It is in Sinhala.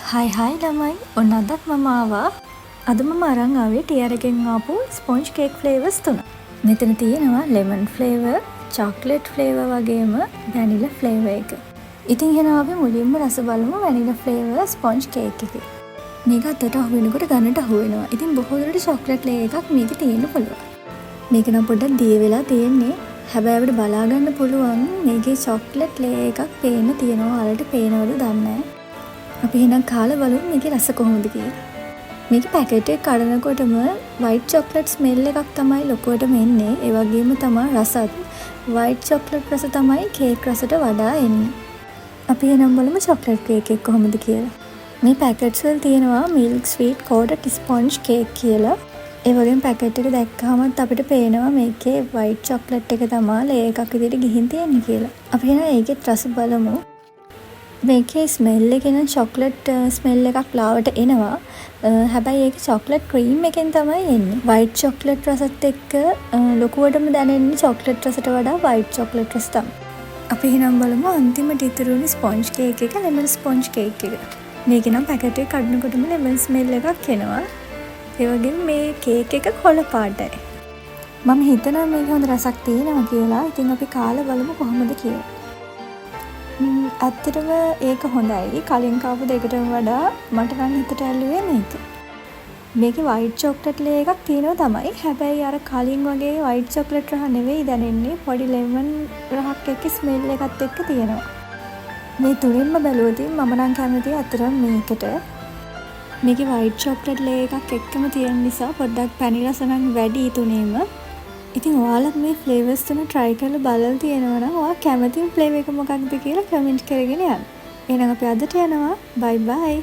හයි ළමයි ඔන්න අදත් මම ආවා. අද මම අරන් ආවේ ටියර් එකෙන් ආපු ස්පොන්ජ් කේක් ෆ්ලේවර්ස් 3. මෙතන තියෙනවා ලෙමන් ෆ්ලේවර්, චොක්ලට් ෆ්ලේවර් වගේම වැනිලා ෆ්ලේවර් එක. ඉතින් එහෙනම් අපි මුලින්ම රස බලමු වැනිලා ෆ්ලේවර් ස්පොන්ජ් කේක් එකේ. මේක අතට අහු වෙනකොට ගන්නට අහු වෙනවා. ඉතින් බොහෝ දුරට චොක්ලට් ලේ එකක් මේකේ තියෙන්න පුළුවන්. මේක නම් පොඩ්ඩක් දිය වෙලා තියෙන්නේ. හැබැයි අපිට බලා ගන්න පුළුවන් මේකේ චොක්ලට් ලේ එකක් පේන්න තියෙනවා. ඔයාලට පේනවද දන්නේ නැහැ. අපි එහෙනම් කාලා බලමු මේකේ රස කොහොමද කියලා. මේකේ පැකට් එක කඩනකොටම white chocolate smell එකක් තමයි ලොකුවටම එන්නේ. ඒ වගේම තමයි රසත්. white chocolate රස තමයි කේක් රසට වඩා එන්නේ. අපි එහෙනම් බලමු chocolate cake එක කොහොමද කියලා. මේ පැකට්ස් වල තියෙනවා milk sweet coated sponge cake කියලා. ඒ වගේම පැකට් එක දැක්කහම අපිට පේනවා මේකේ white chocolate එක තමයි ලේ එකක් විදිහට ගිහින් තියෙන්නේ කියලා. අපි එහෙනම් ඒකේ රස බලමු. මේකේ ස්මෙල් එකේ නම් චොක්ලට් ස්මෙල් එකක් ලාවට එනවා. හැබැයි ඒක චොක්ලට් ක්‍රීම් එකෙන් තමයි එන්නේ. වයිට් චොක්ලට් රසත් එක්ක ලොකුවටම දැනෙන්නේ චොක්ලට් රසට වඩා වයිට් චොක්ලට් රස තමයි. අපි එහෙනම් බලමු අන්තිමට ඉතුරුනේ ස්පොන්ජ් කේක් එක, ලෙමන් ස්පොන්ජ් කේක් එක. මේක නම් පැකට් එක කඩනකොටම ලෙමන් ස්මෙල් එකක් එනවා. ඒ වගේම මේ කේක් එක කොළ පාටයි. මම හිතනවා මේක හොඳ රසක් තියෙනවා කියලා. ඉතින් අපි කාලා බලමු කොහොමද කියලා. ඇත්තටම ඒක හොඳයි. කලින් කාපු දෙකටම වඩා මට නම් හිතට ඇල්ලුවේ මේක. මේකේ white chocolate ලේ එකක් තියෙනවා තමයි. හැබැයි අර කලින් වගේ white chocolate රහ නෙවෙයි දැනෙන්නේ. පොඩි lemon රහක් එක්ක smell එකත් එක්ක තියෙනවා. මේ තුලින්ම බැලුවොත් මම නම් කැමතියි අතරම මේකට. මේකේ white chocolate ලේ එකක් එක්කම තියෙන නිසා පොඩ්ඩක් පැණි රස නම් වැඩි තුනේම. ඉතින් ඔයාලත් මේ ෆ්ලේවර්ස් තුන try කරලා බලලා තියෙනවා නම් ඔයා කැමතිම ෆ්ලේවර් එක මොකක්ද කියලා කමෙන්ට් කරගෙන යන්න. එහෙනම් අපි අදට යනවා. bye bye.